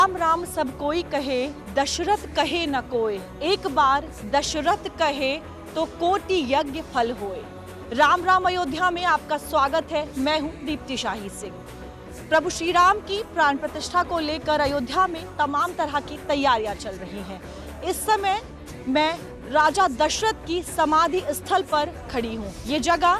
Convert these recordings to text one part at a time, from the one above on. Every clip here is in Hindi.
राम राम सब कोई कहे, दशरथ कहे न कोय। एक बार दशरथ कहे तो कोटि यज्ञ फल होए। राम राम अयोध्या में आपका स्वागत है। मैं हूं दीप्ति शाही सिंह। प्रभु श्री राम की प्राण प्रतिष्ठा को लेकर अयोध्या में तमाम तरह की तैयारियां चल रही हैं। इस समय मैं राजा दशरथ की समाधि स्थल पर खड़ी हूं। ये जगह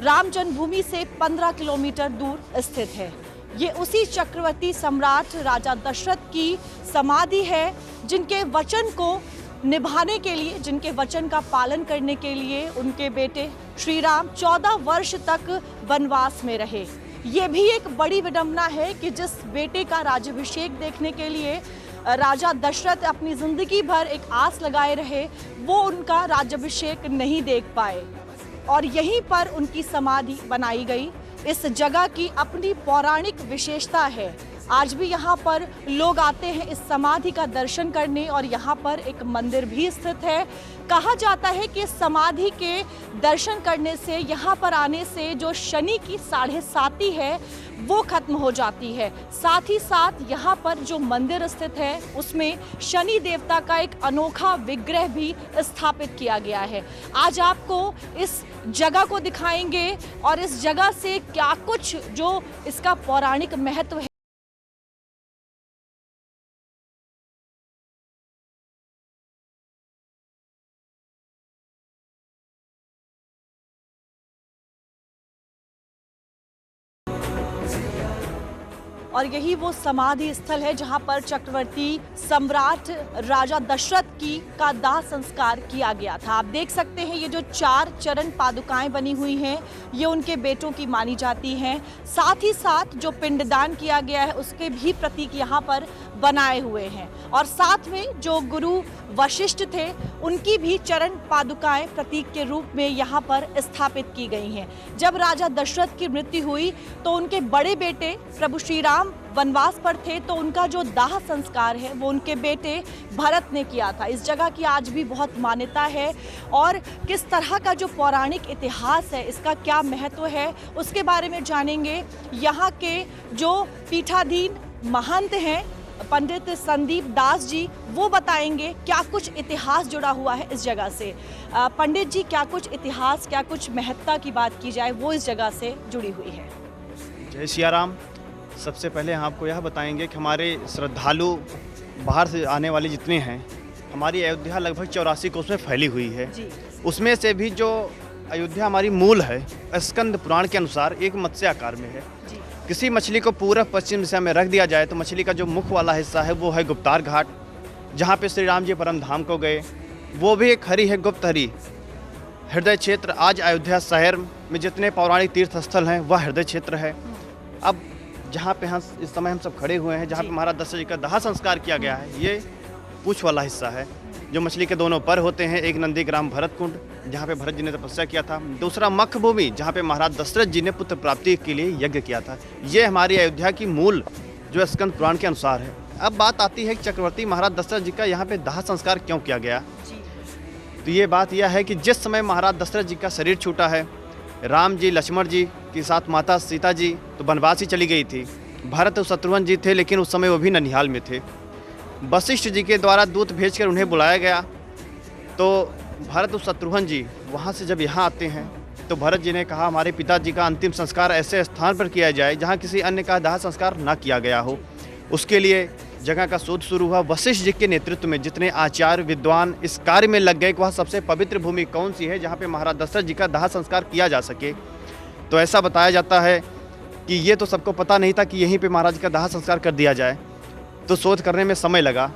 राम जन्मभूमि से 15 किलोमीटर दूर स्थित है। ये उसी चक्रवर्ती सम्राट राजा दशरथ की समाधि है, जिनके वचन को निभाने के लिए, जिनके वचन का पालन करने के लिए उनके बेटे श्री राम 14 वर्ष तक वनवास में रहे। ये भी एक बड़ी विडंबना है कि जिस बेटे का राज्याभिषेक देखने के लिए राजा दशरथ अपनी जिंदगी भर एक आस लगाए रहे, वो उनका राज्याभिषेक नहीं देख पाए और यहीं पर उनकी समाधि बनाई गई। इस जगह की अपनी पौराणिक विशेषता है। आज भी यहाँ पर लोग आते हैं इस समाधि का दर्शन करने और यहाँ पर एक मंदिर भी स्थित है। कहा जाता है कि इस समाधि के दर्शन करने से, यहाँ पर आने से जो शनि की 7.5 है वो खत्म हो जाती है। साथ ही साथ यहाँ पर जो मंदिर स्थित है उसमें शनि देवता का एक अनोखा विग्रह भी स्थापित किया गया है। आज आपको इस जगह को दिखाएंगे और इस जगह से क्या कुछ जो इसका पौराणिक महत्व है। और यही वो समाधि स्थल है जहां पर चक्रवर्ती सम्राट राजा दशरथ का दाह संस्कार किया गया था। आप देख सकते हैं ये जो 4 चरण पादुकाएं बनी हुई हैं, ये उनके बेटों की मानी जाती हैं। साथ ही साथ जो पिंडदान किया गया है उसके भी प्रतीक यहाँ पर बनाए हुए हैं और साथ में जो गुरु वशिष्ठ थे उनकी भी चरण पादुकाएं प्रतीक के रूप में यहाँ पर स्थापित की गई हैं। जब राजा दशरथ की मृत्यु हुई तो उनके बड़े बेटे प्रभु श्री राम वनवास पर थे, तो उनका जो दाह संस्कार है वो उनके बेटे भरत ने किया था। इस जगह की आज भी बहुत मान्यता है और किस तरह का जो पौराणिक इतिहास है, इसका क्या महत्व है, उसके बारे में जानेंगे। यहाँ के जो पीठाधीन महंत हैं पंडित संदीप दास जी, वो बताएंगे क्या कुछ इतिहास जुड़ा हुआ है इस जगह से। पंडित जी, क्या कुछ इतिहास, क्या कुछ महत्ता की बात की जाए वो इस जगह से जुड़ी हुई है? जय सिया राम। सबसे पहले हम आपको यह बताएंगे कि हमारे श्रद्धालु बाहर से आने वाले जितने हैं, हमारी अयोध्या लगभग 84 कोस में फैली हुई है जी। उसमें से भी जो अयोध्या हमारी मूल है, स्कंद पुराण के अनुसार एक मत्स्य आकार में है जी। किसी मछली को पूर्व पश्चिम दिशा में रख दिया जाए तो मछली का जो मुख वाला हिस्सा है वो है गुप्तार घाट, जहाँ पे श्री राम जी परम धाम को गए। वो भी एक हरी है, गुप्त हरी हृदय क्षेत्र। आज अयोध्या शहर में जितने पौराणिक तीर्थ स्थल हैं वह हृदय क्षेत्र है। अब जहाँ पे हम इस समय हम सब खड़े हुए हैं, जहाँ पे महाराज दशरथ जी का दाह संस्कार किया गया है, ये पूछ वाला हिस्सा है जो मछली के दोनों पर होते हैं। एक नंदीग्राम भरत कुंड, जहाँ पे भरत जी ने तपस्या किया था। दूसरा मख भूमि, जहाँ पे महाराज दशरथ जी ने पुत्र प्राप्ति के लिए यज्ञ किया था। ये हमारी अयोध्या की मूल जो स्कंद पुराण के अनुसार है। अब बात आती है कि चक्रवर्ती महाराज दशरथ जी का यहाँ पे दाह संस्कार क्यों किया गया। तो ये बात यह है कि जिस समय महाराज दशरथ जी का शरीर छूटा है, राम जी लक्ष्मण जी के साथ माता सीता जी तो वनवास ही चली गई थी। भरत और शत्रुघ्न जी थे, लेकिन उस समय वो भी ननिहाल में थे। वशिष्ठ जी के द्वारा दूत भेजकर उन्हें बुलाया गया। तो भरत और शत्रुघ्न जी वहाँ से जब यहाँ आते हैं तो भरत जी ने कहा हमारे पिताजी का अंतिम संस्कार ऐसे स्थान पर किया जाए जहाँ किसी अन्य का दाह संस्कार ना किया गया हो। उसके लिए जगह का शोध शुरू हुआ। वशिष्ठ जी के नेतृत्व में जितने आचार्य विद्वान इस कार्य में लग गए कि वह सबसे पवित्र भूमि कौन सी है जहाँ पे महाराज दशरथ जी का दाह संस्कार किया जा सके। तो ऐसा बताया जाता है कि ये तो सबको पता नहीं था कि यहीं पे महाराज का दाह संस्कार कर दिया जाए, तो शोध करने में समय लगा।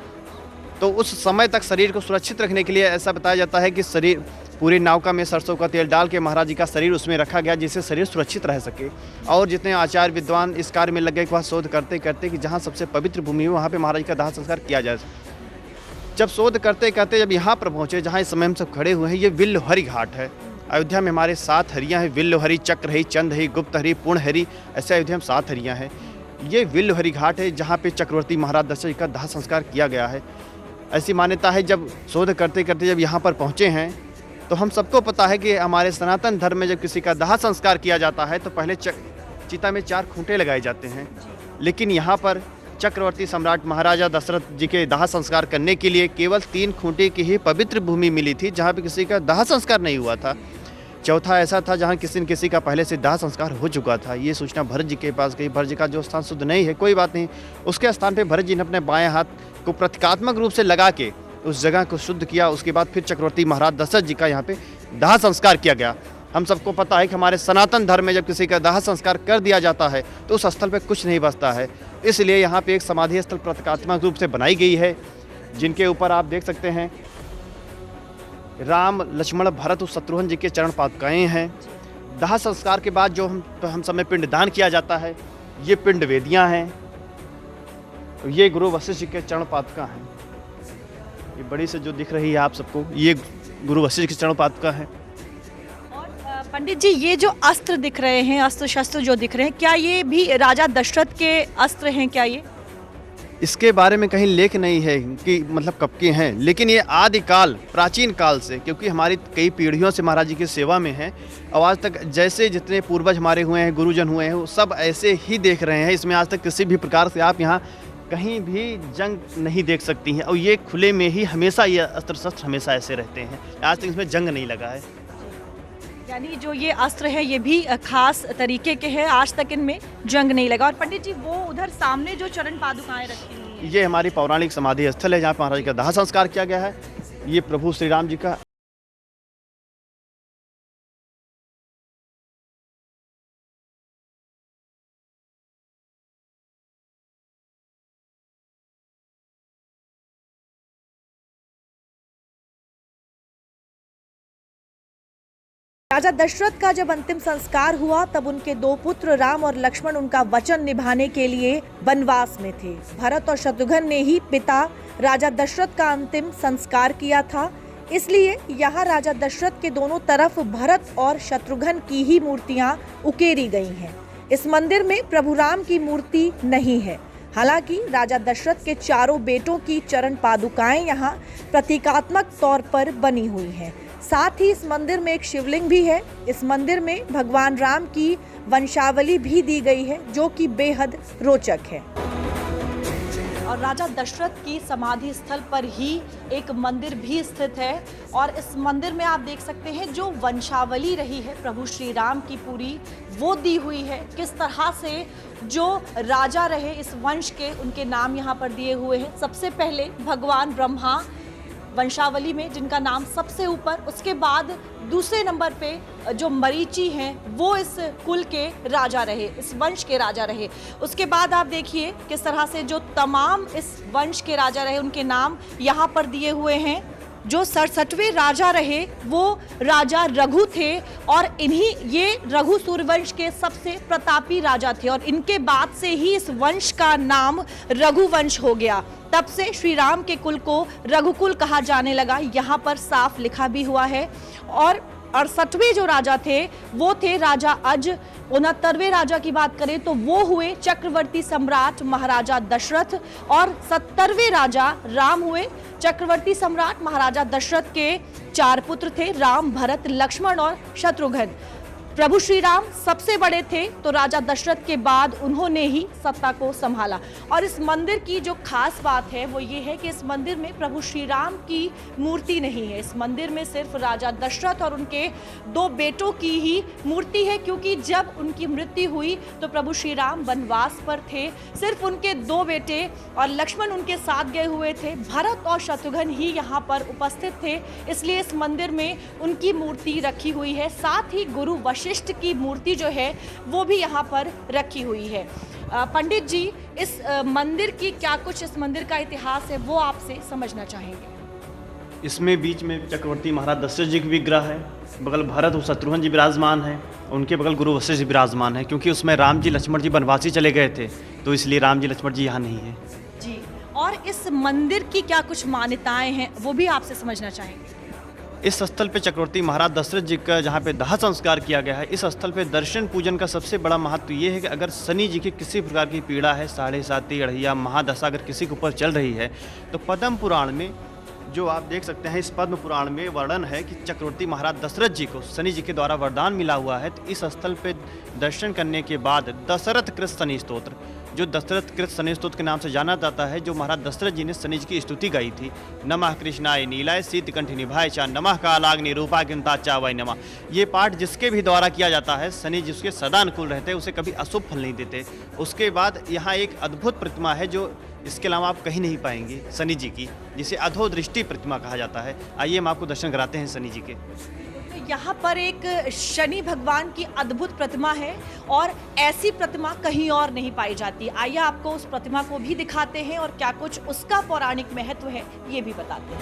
तो उस समय तक शरीर को सुरक्षित रखने के लिए ऐसा बताया जाता है कि शरीर पूरी नौका में सरसों का तेल डाल के महाराज जी का शरीर उसमें रखा गया, जिससे शरीर सुरक्षित रह सके। और जितने आचार्य विद्वान इस कार्य में लग गए कि वह शोध करते करते कि जहाँ सबसे पवित्र भूमि है वहाँ पे महाराज का दाह संस्कार किया जाए। जब शोध करते करते जब यहाँ पर पहुँचे जहाँ इस समय हम सब खड़े हुए हैं, ये विल्लहरी घाट है। अयोध्या में हमारे 7 हरियाँ हैं, विल्लहरी, चक्रहरी, चंदहरी, गुप्तहरी, पूर्णहरी, ऐसे अयोध्या में 7 हरियाँ हैं। ये विल्लहरी घाट है जहाँ पे चक्रवर्ती महाराज दशरथ जी का दाह संस्कार किया गया है। ऐसी मान्यता है। जब शोध करते करते जब यहाँ पर पहुँचे हैं तो हम सबको पता है कि हमारे सनातन धर्म में जब किसी का दाह संस्कार किया जाता है तो पहले चिता में 4 खूंटे लगाए जाते हैं, लेकिन यहाँ पर चक्रवर्ती सम्राट महाराजा दशरथ जी के दाह संस्कार करने के लिए केवल 3 खूंटे की ही पवित्र भूमि मिली थी, जहाँ पे किसी का दाह संस्कार नहीं हुआ था। चौथा ऐसा था जहाँ किसी न किसी का पहले से दाह संस्कार हो चुका था। ये सूचना भरत जी के पास गई। भरत जी का जो स्थान शुद्ध नहीं है, कोई बात नहीं, उसके स्थान पे भरत जी ने अपने बाएं हाथ को प्रतीकात्मक रूप से लगा के उस जगह को शुद्ध किया। उसके बाद फिर चक्रवर्ती महाराज दशरथ जी का यहाँ पे दाह संस्कार किया गया। हम सबको पता है कि हमारे सनातन धर्म में जब किसी का दाह संस्कार कर दिया जाता है तो उस स्थल पे कुछ नहीं बचता है, इसलिए यहाँ पे एक समाधि स्थल प्रतीकात्मक रूप से बनाई गई है, जिनके ऊपर आप देख सकते हैं राम, लक्ष्मण, भरत और शत्रुघ्न जी के चरण पादुकाएँ हैं। दाह संस्कार के बाद जो हम सब में पिंडदान किया जाता है, ये पिंड वेदियाँ हैं। ये गुरु वशिष्ठ जी के चरण पादुका हैं। ये बड़ी से जो दिख रही है आप सबको, ये गुरु वशिष्ठ की चरण पादुका है। और पंडित जी, ये जो अस्त्र दिख रहे हैं, अस्त्र शस्त्र जो दिख रहे हैं, क्या ये भी राजा दशरथ के अस्त्र हैं क्या ये? इसके बारे में कहीं लेख नहीं है कि मतलब कब के हैं, लेकिन ये आदिकाल प्राचीन काल से, क्योंकि हमारी कई पीढ़ियों से महाराज जी की सेवा में हैं और आज तक जैसे जितने पूर्वज हमारे हुए हैं, गुरुजन हुए हैं, वो सब ऐसे ही देख रहे हैं। इसमें आज तक किसी भी प्रकार से आप यहाँ कहीं भी जंग नहीं देख सकती हैं और ये खुले में ही हमेशा ये अस्त्र शस्त्र हमेशा ऐसे रहते हैं। आज तक इसमें जंग नहीं लगा है। यानी जो ये अस्त्र है ये भी खास तरीके के हैं, आज तक इनमें जंग नहीं लगा। और पंडित जी, वो उधर सामने जो चरण पादुकाएं रखी हुई हैं, ये हमारी पौराणिक समाधि स्थल है जहाँ महाराज जी का दाह संस्कार किया गया है। ये प्रभु श्री राम जी का राजा दशरथ का जब अंतिम संस्कार हुआ तब उनके 2 पुत्र राम और लक्ष्मण उनका वचन निभाने के लिए वनवास में थे। भरत और शत्रुघ्न ने ही पिता राजा दशरथ का अंतिम संस्कार किया था, इसलिए यहाँ राजा दशरथ के दोनों तरफ भरत और शत्रुघ्न की ही मूर्तियां उकेरी गई हैं। इस मंदिर में प्रभु राम की मूर्ति नहीं है। हालांकि राजा दशरथ के चारों बेटों की चरण पादुकाएं यहाँ प्रतीकात्मक तौर पर बनी हुई हैं। साथ ही इस मंदिर में एक शिवलिंग भी है। इस मंदिर में भगवान राम की वंशावली भी दी गई है, जो कि बेहद रोचक है। और राजा दशरथ की समाधि स्थल पर ही एक मंदिर भी स्थित है और इस मंदिर में आप देख सकते हैं जो वंशावली रही है प्रभु श्री राम की पूरी, वो दी हुई है। किस तरह से जो राजा रहे इस वंश के, उनके नाम यहाँ पर दिए हुए हैं। सबसे पहले भगवान ब्रह्मा वंशावली में, जिनका नाम सबसे ऊपर, उसके बाद दूसरे नंबर पे जो मरीचि हैं वो इस कुल के राजा रहे, इस वंश के राजा रहे। उसके बाद आप देखिए किस तरह से जो तमाम इस वंश के राजा रहे उनके नाम यहाँ पर दिए हुए हैं। जो 67वें राजा रहे वो राजा रघु थे और ये रघु सूर्यवंश के सबसे प्रतापी राजा थे और इनके बाद से ही इस वंश का नाम रघुवंश हो गया। तब से श्री राम के कुल को रघुकुल कहा जाने लगा, यहाँ पर साफ लिखा भी हुआ है। और 68वें जो राजा थे वो थे राजा अज। 69वें राजा की बात करें तो वो हुए चक्रवर्ती सम्राट महाराजा दशरथ और 70वें राजा राम हुए। चक्रवर्ती सम्राट महाराजा दशरथ के 4 पुत्र थे, राम, भरत, लक्ष्मण और शत्रुघ्न। प्रभु श्री राम सबसे बड़े थे तो राजा दशरथ के बाद उन्होंने ही सत्ता को संभाला। और इस मंदिर की जो खास बात है वो ये है कि इस मंदिर में प्रभु श्री राम की मूर्ति नहीं है। इस मंदिर में सिर्फ राजा दशरथ और उनके 2 बेटों की ही मूर्ति है, क्योंकि जब उनकी मृत्यु हुई तो प्रभु श्री राम वनवास पर थे। सिर्फ उनके 2 बेटे और लक्ष्मण उनके साथ गए हुए थे। भरत और शत्रुघ्न ही यहाँ पर उपस्थित थे, इसलिए इस मंदिर में उनकी मूर्ति रखी हुई है। साथ ही गुरु वशिष्ठ की मूर्ति जो है वो भी यहाँ पर रखी हुई है। पंडित जी, इस मंदिर की क्या कुछ इस मंदिर का इतिहास है वो आपसे समझना चाहेंगे? इसमें बीच में चक्रवर्ती महाराज दशरथ जी की विग्रह है, बगल भरत और शत्रुघ्न जी विराजमान है, उनके बगल गुरु वशिष्ठ जी विराजमान है। क्योंकि उसमें राम जी लक्ष्मण जी वनवासी चले गए थे तो इसलिए राम जी लक्ष्मण जी यहाँ नहीं है जी। और इस मंदिर की क्या कुछ मान्यताएं हैं वो भी आपसे समझना चाहेंगे? इस स्थल पे चक्रवर्ती महाराज दशरथ जी का जहाँ पे दाह संस्कार किया गया है, इस स्थल पे दर्शन पूजन का सबसे बड़ा महत्व ये है कि अगर शनि जी की किसी प्रकार की पीड़ा है, 7.5 अढ़ैया महादशा अगर किसी के ऊपर चल रही है, तो पद्म पुराण में जो आप देख सकते हैं, इस पद्म पुराण में वर्णन है कि चक्रवर्ती महाराज दशरथ जी को शनि जी के द्वारा वरदान मिला हुआ है। तो इस स्थल पे दर्शन करने के बाद दशरथ कृत शनि स्तोत्र जो दशरथ कृत शनि स्तोत्र के नाम से जाना जाता है, जो महाराज दशरथ जी ने शनि जी की स्तुति गाई थी। नमः कृष्णाय नीलाय शीतकंठ निभाय चा, नमः कालाग्नि रूपाग्निता चा वै नमः। ये पाठ जिसके भी द्वारा किया जाता है, शनि जिसके सदा अनुकूल रहते हैं, उसे कभी अशुभ फल नहीं देते। उसके बाद यहाँ एक अद्भुत प्रतिमा है जो इसके अलावा आप कहीं नहीं पाएंगे, शनि जी की, जिसे अधोदृष्टि प्रतिमा कहा जाता है। आइए हम आपको दर्शन कराते हैं शनि जी के। यहाँ पर एक शनि भगवान की अद्भुत प्रतिमा है और ऐसी प्रतिमा कहीं और नहीं पाई जाती। आइए आपको उस प्रतिमा को भी दिखाते हैं और क्या कुछ उसका पौराणिक महत्व है ये भी बताते हैं।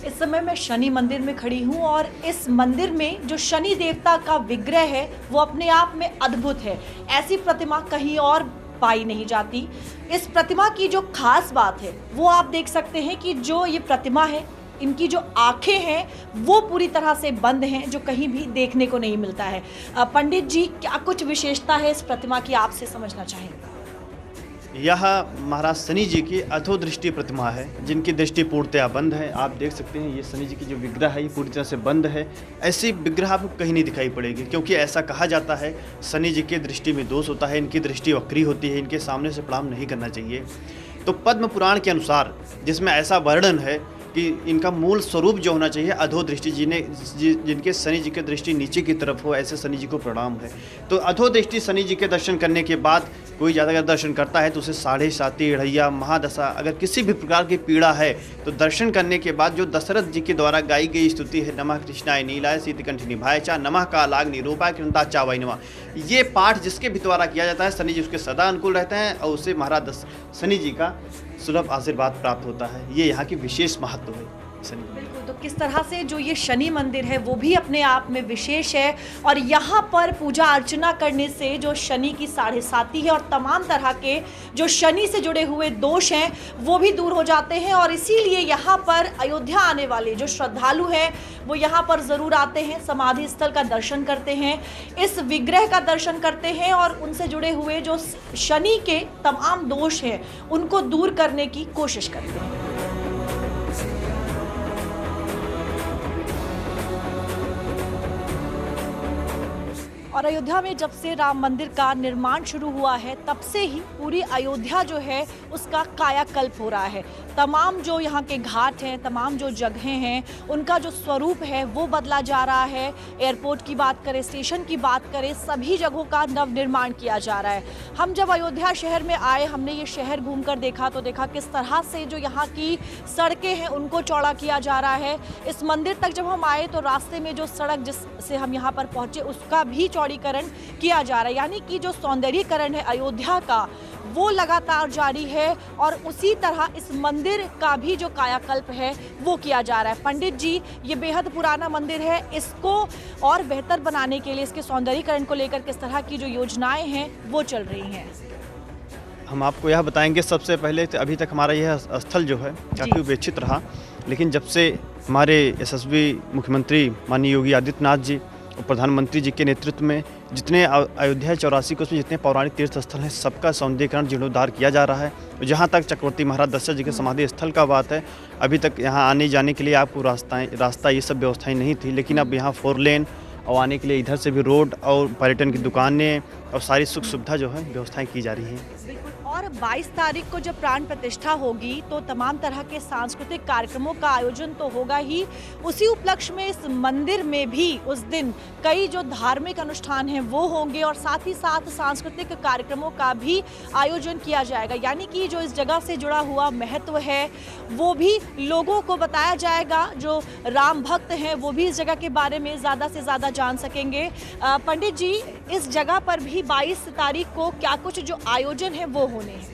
इस समय मैं शनि मंदिर में खड़ी हूँ और इस मंदिर में जो शनि देवता का विग्रह है वो अपने आप में अद्भुत है। ऐसी प्रतिमा कहीं और पाई नहीं जाती। इस प्रतिमा की जो खास बात है वो आप देख सकते हैं कि जो ये प्रतिमा है, इनकी जो आंखें हैं वो पूरी तरह से बंद हैं, जो कहीं भी देखने को नहीं मिलता है। पंडित जी, क्या कुछ विशेषता है इस प्रतिमा की, आपसे समझना चाहेंगे? यह महाराज शनि जी की अधोदृष्टि प्रतिमा है, जिनकी दृष्टि पूर्णतया बंद है। आप देख सकते हैं ये शनि जी की जो विग्रह है ये पूरी तरह से बंद है। ऐसी विग्रह आपको कहीं नहीं दिखाई पड़ेगी, क्योंकि ऐसा कहा जाता है शनि जी की दृष्टि में दोष होता है, इनकी दृष्टि वक्री होती है, इनके सामने से प्रणाम नहीं करना चाहिए। तो पद्म पुराण के अनुसार जिसमें ऐसा वर्णन है कि इनका मूल स्वरूप जो होना चाहिए अधोदृष्टि, जिनके शनि जी की दृष्टि नीचे की तरफ हो, ऐसे शनि जी को प्रणाम है। तो अधोदृष्टि शनि जी के दर्शन करने के बाद कोई ज़्यादा दर्शन करता है तो उसे साढ़े साती, ढ़ैया, महादशा, अगर किसी भी प्रकार की पीड़ा है तो दर्शन करने के बाद जो दशरथ जी के द्वारा गाई गई स्तुति है, नमः कृष्णाय नीलाय शीतकंठ निभाय चा, नमः कालाग्नि रूपाग्निता चा वै नमः, ये पाठ जिसके भी द्वारा किया जाता है, शनि जी उसके सदा अनुकूल रहते हैं और उसे महाराज शनि जी का सुलभ आशीर्वाद प्राप्त होता है। ये यहाँ की विशेष महत्व है शनि। बिल्कुल, तो किस तरह से जो ये शनि मंदिर है वो भी अपने आप में विशेष है और यहाँ पर पूजा अर्चना करने से जो शनि की साढ़े साती है और तमाम तरह के जो शनि से जुड़े हुए दोष हैं वो भी दूर हो जाते हैं और इसीलिए यहाँ पर अयोध्या आने वाले जो श्रद्धालु हैं वो यहाँ पर ज़रूर आते हैं, समाधि स्थल का दर्शन करते हैं, इस विग्रह का दर्शन करते हैं और उनसे जुड़े हुए जो शनि के तमाम दोष हैं उनको दूर करने की कोशिश करते हैं। और अयोध्या में जब से राम मंदिर का निर्माण शुरू हुआ है तब से ही पूरी अयोध्या जो है उसका कायाकल्प हो रहा है। तमाम जो यहाँ के घाट हैं, तमाम जो जगहें हैं, उनका जो स्वरूप है वो बदला जा रहा है। एयरपोर्ट की बात करें, स्टेशन की बात करें, सभी जगहों का नवनिर्माण किया जा रहा है। हम जब अयोध्या शहर में आए, हमने ये शहर घूमकर देखा तो देखा किस तरह से जो यहाँ की सड़कें हैं उनको चौड़ा किया जा रहा है। इस मंदिर तक जब हम आए तो रास्ते में जो सड़क जिससे हम यहाँ पर पहुँचे उसका भी चौड़ीकरण किया जा रहा है, यानी कि जो सौंदर्यीकरण है अयोध्या का वो लगातार जारी है और उसी तरह इस मंदिर का भी जो कायाकल्प है वो किया जा रहा है। पंडित जी, ये बेहद पुराना मंदिर है, इसको और बेहतर बनाने के लिए, इसके सौंदर्यीकरण को लेकर किस तरह की जो योजनाएं हैं वो चल रही हैं? हम आपको यह बताएंगे। सबसे पहले तो अभी तक हमारा यह स्थल जो है काफ़ी उपेक्षित रहा, लेकिन जब से हमारे यशस्वी मुख्यमंत्री माननीय योगी आदित्यनाथ जी और प्रधानमंत्री जी के नेतृत्व में जितने अयोध्या 84 कोस में जितने पौराणिक तीर्थ स्थल हैं सबका सौंदर्यीकरण जीर्णोद्धार किया जा रहा है। जहाँ तक चक्रवर्ती महाराज दशरथ जी के समाधि स्थल का बात है, अभी तक यहाँ आने जाने के लिए आपको रास्ता ये सब व्यवस्थाएं नहीं थी, लेकिन अब यहाँ 4 लेन और आने के लिए इधर से भी रोड और पर्यटन की दुकानें और सारी सुख सुविधा जो है व्यवस्थाएं की जा रही हैं। और 22 तारीख को जब प्राण प्रतिष्ठा होगी तो तमाम तरह के सांस्कृतिक कार्यक्रमों का आयोजन तो होगा ही, उसी उपलक्ष्य में इस मंदिर में भी उस दिन कई जो धार्मिक अनुष्ठान हैं वो होंगे और साथ ही साथ सांस्कृतिक कार्यक्रमों का भी आयोजन किया जाएगा। यानी कि जो इस जगह से जुड़ा हुआ महत्व है वो भी लोगों को बताया जाएगा। जो राम भक्त हैं वो भी इस जगह के बारे में ज़्यादा से ज़्यादा जान सकेंगे। पंडित जी, इस जगह पर भी 22 तारीख को क्या कुछ जो आयोजन है वो होने हैं?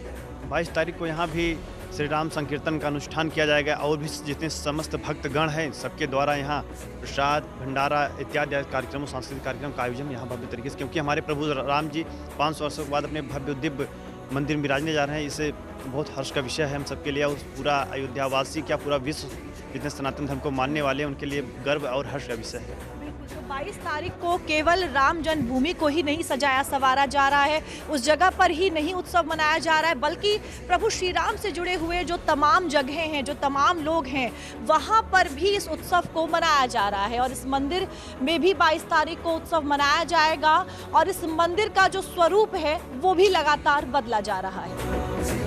22 तारीख को यहाँ भी श्री राम संकीर्तन का अनुष्ठान किया जाएगा और भी जितने समस्त भक्तगण हैं सबके द्वारा यहाँ प्रसाद, भंडारा इत्यादि कार्यक्रमों, सांस्कृतिक कार्यक्रम का आयोजन यहाँ भव्य तरीके से, क्योंकि हमारे प्रभु राम जी 500 वर्षों के बाद अपने भव्य दिव्य मंदिर में विराजने जा रहे हैं। इसे बहुत हर्ष का विषय है हम सबके लिए, उस पूरा अयोध्यावासी क्या पूरा विश्व जितने सनातन धर्म को मानने वाले हैं उनके लिए गर्व और हर्ष का विषय है। तो 22 तारीख को केवल राम जन्मभूमि को ही नहीं सजाया संवारा जा रहा है, उस जगह पर ही नहीं उत्सव मनाया जा रहा है, बल्कि प्रभु श्री राम से जुड़े हुए जो तमाम जगहें हैं, जो तमाम लोग हैं, वहाँ पर भी इस उत्सव को मनाया जा रहा है। और इस मंदिर में भी 22 तारीख को उत्सव मनाया जाएगा और इस मंदिर का जो स्वरूप है वो भी लगातार बदला जा रहा है।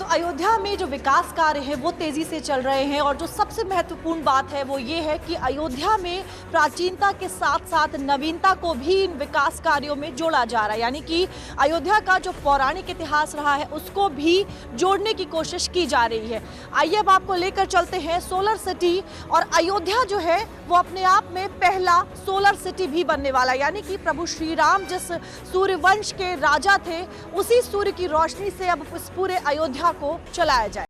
अयोध्या में जो विकास कार्य है वो तेजी से चल रहे हैं और जो सबसे महत्वपूर्ण बात है वो ये है कि अयोध्या में प्राचीनता के साथ साथ नवीनता को भी इन विकास कार्यों में जोड़ा जा रहा है। यानी कि अयोध्या का जो पौराणिक इतिहास रहा है उसको भी जोड़ने की कोशिश की जा रही है। आइए अब आपको लेकर चलते हैं सोलर सिटी, और अयोध्या जो है वो अपने आप में पहला सोलर सिटी भी बनने वाला है। यानी कि प्रभु श्री राम जिस सूर्य वंश के राजा थे, उसी सूर्य की रोशनी से अब इस पूरे अयोध्या को चलाया जाए।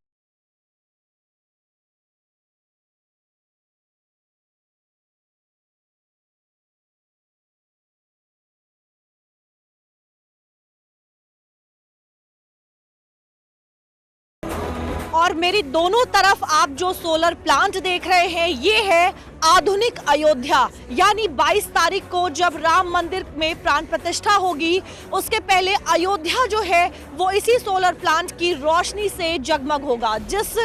और मेरी दोनों तरफ आप जो सोलर प्लांट देख रहे हैं ये है आधुनिक अयोध्या। यानी 22 तारीख को जब राम मंदिर में प्राण प्रतिष्ठा होगी, उसके पहले अयोध्या जो है वो इसी सोलर प्लांट की रोशनी से जगमग होगा। जिस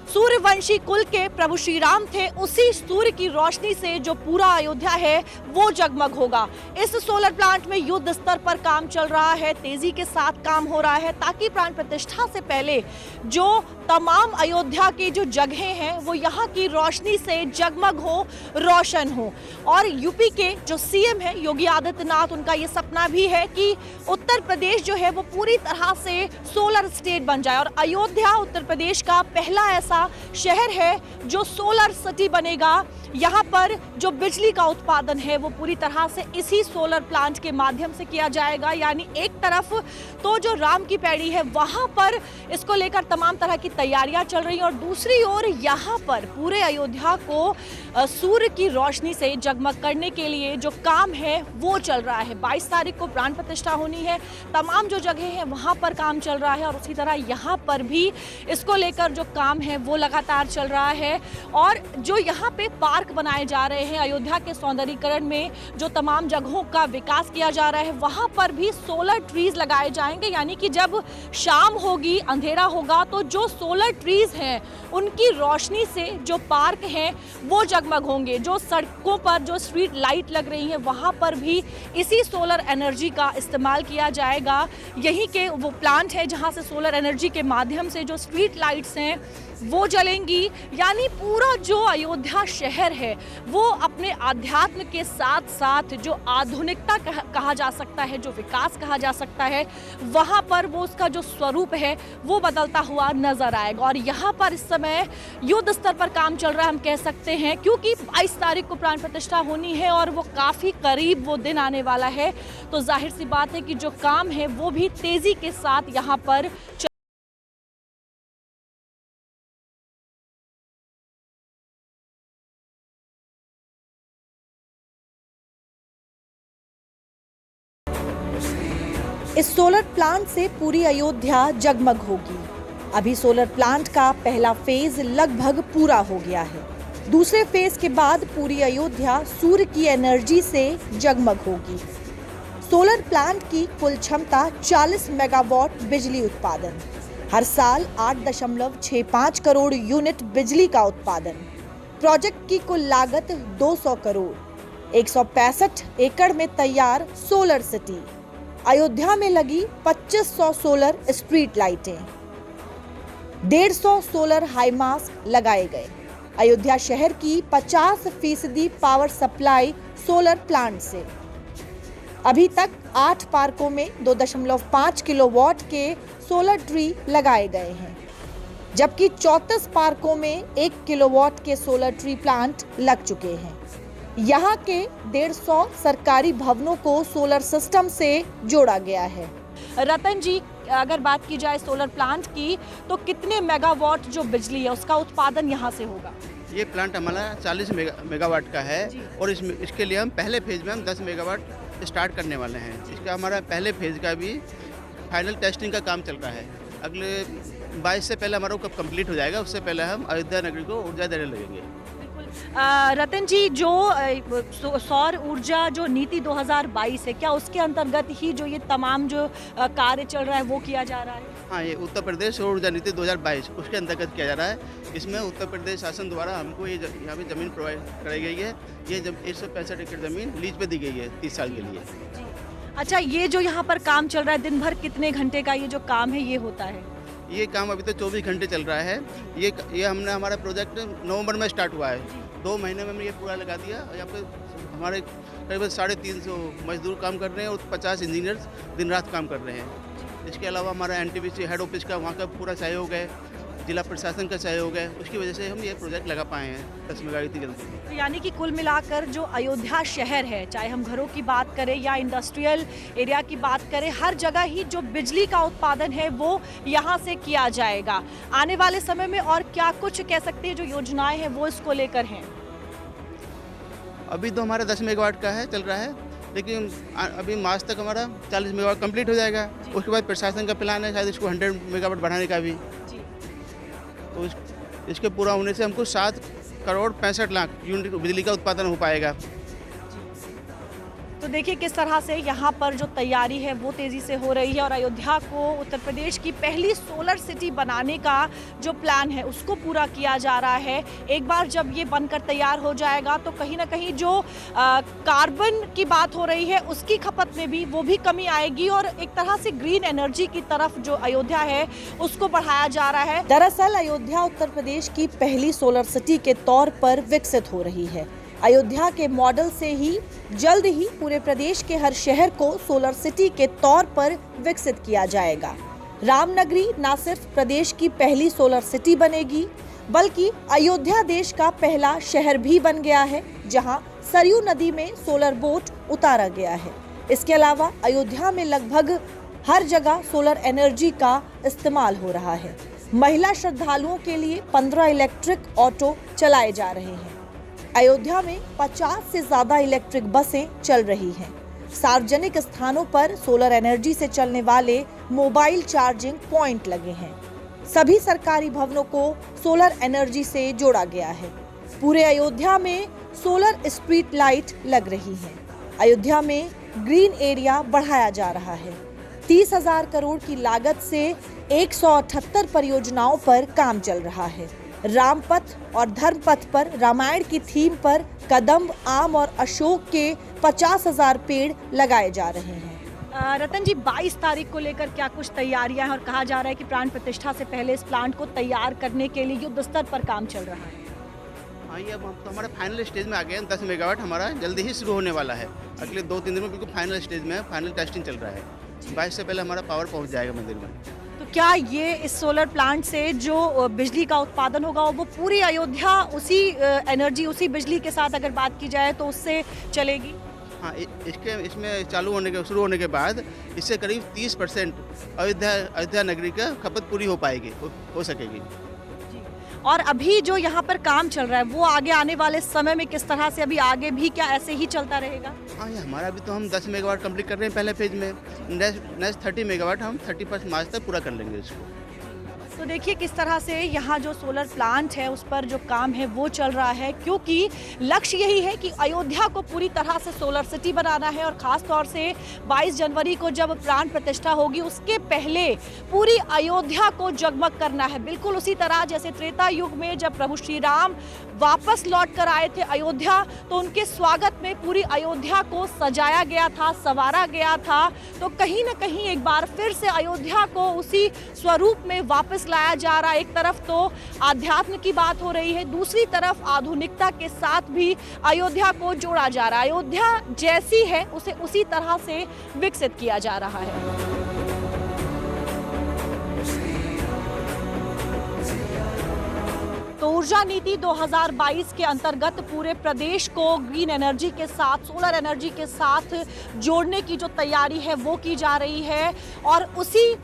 सूर्यवंशी कुल के प्रभु श्री राम थे, उसी सूर्य की रोशनी से जो पूरा अयोध्या है वो जगमग होगा। इस सोलर प्लांट में युद्ध स्तर पर काम चल रहा है, तेजी के साथ काम हो रहा है, ताकि प्राण प्रतिष्ठा से पहले जो तमाम अयोध्या की जो जगहें हैं वो यहाँ की रोशनी से जगमग हो, रोशन हो। और यूपी के जो सीएम है योगी आदित्यनाथ, उनका ये सपना भी है कि उत्तर प्रदेश जो है वो पूरी तरह से सोलर स्टेट बन जाए और अयोध्या उत्तर प्रदेश का पहला ऐसा शहर है जो सोलर सिटी बनेगा। यहाँ पर जो बिजली का उत्पादन है वो पूरी तरह से इसी सोलर प्लांट के माध्यम से किया जाएगा। यानी एक तरफ तो जो राम की पैड़ी है वहाँ पर इसको लेकर तमाम तरह की तैयारियां चल रही हैं, और दूसरी ओर यहाँ पर पूरे अयोध्या को सूर्य की रोशनी से जगमग करने के लिए जो काम है वो चल रहा है। 22 तारीख को प्राण प्रतिष्ठा होनी है, तमाम जो जगह हैं वहाँ पर काम चल रहा है, और उसी तरह यहाँ पर भी इसको लेकर जो काम है वो लगातार चल रहा है। और जो यहाँ पे पार्क बनाए जा रहे हैं, अयोध्या के सौंदर्यीकरण में जो तमाम जगहों का विकास किया जा रहा है, वहाँ पर भी सोलर ट्रीज लगाए जाएंगे। यानी कि जब शाम होगी, अंधेरा होगा, तो जो सोलर ट्रीज हैं उनकी रोशनी से जो पार्क हैं वो जगमग होंगे। जो सड़कों पर जो स्ट्रीट लाइट लग रही हैं वहाँ पर भी इसी सोलर एनर्जी का इस्तेमाल किया जाएगा। यहीं के वो प्लांट है जहाँ से सोलर एनर्जी के माध्यम से जो स्ट्रीट लाइट्स हैं वो जलेंगी। यानी पूरा जो अयोध्या शहर है वो अपने आध्यात्म के साथ साथ जो आधुनिकता कहा जा सकता है, जो विकास कहा जा सकता है, वहाँ पर वो उसका जो स्वरूप है वो बदलता हुआ नजर आएगा। और यहाँ पर इस समय युद्ध स्तर पर काम चल रहा है हम कह सकते हैं, क्योंकि 22 तारीख को प्राण प्रतिष्ठा होनी है और वो काफ़ी करीब वो दिन आने वाला है। तो जाहिर सी बात है कि जो काम है वो भी तेज़ी के साथ यहाँ पर इस सोलर प्लांट से पूरी अयोध्या जगमग होगी। अभी सोलर प्लांट का पहला फेज लगभग पूरा हो गया है। दूसरे फेज के बाद पूरी अयोध्या सूर्य की एनर्जी से जगमग होगी। सोलर प्लांट की कुल क्षमता 40 मेगावाट बिजली उत्पादन, हर साल 8.65 करोड़ यूनिट बिजली का उत्पादन। प्रोजेक्ट की कुल लागत 200 करोड़, 165 एकड़ में तैयार सोलर सिटी। अयोध्या में लगी 2500 सोलर स्ट्रीट लाइटें, 150 सोलर हाई मास्ट लगाए गए। अयोध्या शहर की 50% पावर सप्लाई सोलर प्लांट से। अभी तक 8 पार्कों में 2.5 किलोवाट के सोलर ट्री लगाए गए हैं, जबकि 34 पार्कों में 1 किलोवाट के सोलर ट्री प्लांट लग चुके हैं। यहाँ के 150 सरकारी भवनों को सोलर सिस्टम से जोड़ा गया है। रतन जी, अगर बात की जाए सोलर प्लांट की, तो कितने मेगावाट जो बिजली है उसका उत्पादन यहाँ से होगा? ये प्लांट हमारा 40 मेगावाट का है और इसके लिए हम पहले फेज में हम 10 मेगावाट स्टार्ट करने वाले हैं। इसका हमारा पहले फेज का भी फाइनल टेस्टिंग का काम चल रहा है। अगले 22 से पहले हमारा कब कंप्लीट हो जाएगा, उससे पहले हम अयोध्या नगरी को ऊर्जा देने लगेंगे। रतन जी, जो सौर ऊर्जा जो नीति 2022 है, क्या उसके अंतर्गत ही जो ये तमाम जो कार्य चल रहा है वो किया जा रहा है? हाँ, ये उत्तर प्रदेश सौर ऊर्जा नीति 2022 उसके अंतर्गत किया जा रहा है। इसमें उत्तर प्रदेश शासन द्वारा हमको ये यहाँ पे ज़मीन प्रोवाइड कराई गई है। ये 165 एकड़ ज़मीन लीज पे दी गई है 30 साल के लिए। अच्छा, ये जो यहाँ पर काम चल रहा है, दिन भर कितने घंटे का ये जो काम है ये होता है? ये काम अभी तो 24 घंटे चल रहा है। ये हमने हमारा प्रोजेक्ट नवंबर में स्टार्ट हुआ है। 2 महीने में हमने ये पूरा लगा दिया। यहाँ पे हमारे करीबन 350 मजदूर काम कर रहे हैं और 50 इंजीनियर्स दिन रात काम कर रहे हैं। इसके अलावा हमारा एनटीपीसी हेड ऑफिस का वहाँ का पूरा सहयोग है, जिला प्रशासन का सहयोग है। उसकी वजह से हम ये प्रोजेक्ट लगा पाए हैं 10 मेगावाट की जल्दी। तो यानी कि कुल मिलाकर जो अयोध्या शहर है, चाहे हम घरों की बात करें या इंडस्ट्रियल एरिया की बात करें, हर जगह ही जो बिजली का उत्पादन है वो यहाँ से किया जाएगा। आने वाले समय में और क्या कुछ कह सकते हैं जो योजनाएं हैं वो इसको लेकर हैं? अभी तो हमारा 10 मेगावाट का है, चल रहा है, लेकिन अभी मार्च तक हमारा 40 मेगावाट कंप्लीट हो जाएगा। उसके बाद प्रशासन का प्लान है शायद इसको 100 मेगावाट बढ़ाने का भी। तो इसके पूरा होने से हमको 7 करोड़ 65 लाख यूनिट बिजली का उत्पादन हो पाएगा। तो देखिए किस तरह से यहाँ पर जो तैयारी है वो तेज़ी से हो रही है और अयोध्या को उत्तर प्रदेश की पहली सोलर सिटी बनाने का जो प्लान है उसको पूरा किया जा रहा है। एक बार जब ये बनकर तैयार हो जाएगा तो कहीं ना कहीं जो कार्बन की बात हो रही है उसकी खपत में भी वो भी कमी आएगी और एक तरह से ग्रीन एनर्जी की तरफ जो अयोध्या है उसको बढ़ाया जा रहा है। दरअसल अयोध्या उत्तर प्रदेश की पहली सोलर सिटी के तौर पर विकसित हो रही है। अयोध्या के मॉडल से ही जल्द ही पूरे प्रदेश के हर शहर को सोलर सिटी के तौर पर विकसित किया जाएगा। रामनगरी न सिर्फ प्रदेश की पहली सोलर सिटी बनेगी बल्कि अयोध्या देश का पहला शहर भी बन गया है जहां सरयू नदी में सोलर बोट उतारा गया है। इसके अलावा अयोध्या में लगभग हर जगह सोलर एनर्जी का इस्तेमाल हो रहा है। महिला श्रद्धालुओं के लिए 15 इलेक्ट्रिक ऑटो चलाए जा रहे हैं। अयोध्या में 50 से ज्यादा इलेक्ट्रिक बसें चल रही हैं। सार्वजनिक स्थानों पर सोलर एनर्जी से चलने वाले मोबाइल चार्जिंग पॉइंट लगे हैं। सभी सरकारी भवनों को सोलर एनर्जी से जोड़ा गया है। पूरे अयोध्या में सोलर स्ट्रीट लाइट लग रही हैं। अयोध्या में ग्रीन एरिया बढ़ाया जा रहा है। 30,000 करोड़ की लागत से 178 परियोजनाओं पर काम चल रहा है। रामपथ और धर्मपथ पर रामायण की थीम पर कदम्ब, आम और अशोक के 50,000 पेड़ लगाए जा रहे हैं। रतन जी, 22 तारीख को लेकर क्या कुछ तैयारियां हैं और कहा जा रहा है कि प्राण प्रतिष्ठा से पहले इस प्लांट को तैयार करने के लिए युद्ध स्तर पर काम चल रहा है? हाँ, ये अब हम तो हमारे फाइनल स्टेज में आ गए हैं। 10 मेगावाट हमारा जल्दी ही शुरू होने वाला है। अगले 2-3 दिन में बिल्कुल फाइनल स्टेज में, फाइनल टेस्टिंग चल रहा है। 22 से पहले हमारा पावर पहुँच जाएगा मंदिर में। तो क्या ये इस सोलर प्लांट से जो बिजली का उत्पादन होगा वो पूरी अयोध्या उसी एनर्जी, उसी बिजली के साथ अगर बात की जाए तो उससे चलेगी? हाँ, इसमें शुरू होने के बाद इससे करीब 30% अयोध्या नगरी का खपत पूरी हो पाएगी, हो सकेगी। और अभी जो यहाँ पर काम चल रहा है वो आगे आने वाले समय में किस तरह से, अभी आगे भी क्या ऐसे ही चलता रहेगा? हाँ, ये हमारा अभी तो हम 10 मेगावाट कंप्लीट कर रहे हैं पहले फेज में। नेक्स्ट 30 मेगावाट हम 31 मार्च तक पूरा कर लेंगे इसको। तो देखिए किस तरह से यहाँ जो सोलर प्लांट है उस पर जो काम है वो चल रहा है, क्योंकि लक्ष्य यही है कि अयोध्या को पूरी तरह से सोलर सिटी बनाना है और ख़ास तौर से 22 जनवरी को जब प्राण प्रतिष्ठा होगी उसके पहले पूरी अयोध्या को जगमग करना है। बिल्कुल उसी तरह जैसे त्रेता युग में जब प्रभु श्री राम वापस लौट कर आए थे अयोध्या तो उनके स्वागत में पूरी अयोध्या को सजाया गया था, संवारा गया था। तो कहीं ना कहीं एक बार फिर से अयोध्या को उसी स्वरूप में वापस लाया जा रहा है। एक तरफ तो आध्यात्म की बात हो रही है, दूसरी तरफ आधुनिकता के साथ भी अयोध्या को जोड़ा जा रहा है। अयोध्या जैसी है उसे उसी तरह से विकसित किया जा रहा है। तो ऊर्जा नीति 2022 के अंतर्गत पूरे प्रदेश को ग्रीन एनर्जी के साथ, सोलर एनर्जी के साथ जोड़ने की जो तैयारी है वो की जा रही है और उसी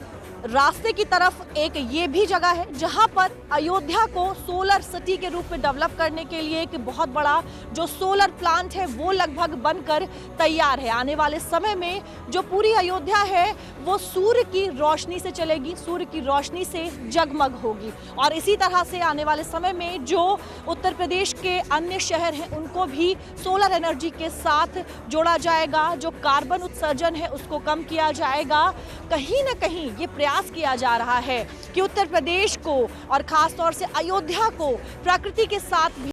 रास्ते की तरफ एक ये भी जगह है जहां पर अयोध्या को सोलर सिटी के रूप में डेवलप करने के लिए एक बहुत बड़ा जो सोलर प्लांट है वो लगभग बनकर तैयार है। आने वाले समय में जो पूरी अयोध्या है वो सूर्य की रोशनी से चलेगी, सूर्य की रोशनी से जगमग होगी। और इसी तरह से आने वाले समय में जो उत्तर प्रदेश के अन्य शहर हैं उनको भी सोलर एनर्जी के साथ जोड़ा जाएगा, जो कार्बन उत्सर्जन है उसको कम किया जाएगा। कहीं ना कहीं ये प्रयास किया जा रहा है कि उत्तर प्रदेश को और खास तौर से अयोध्या को प्रकृति के साथ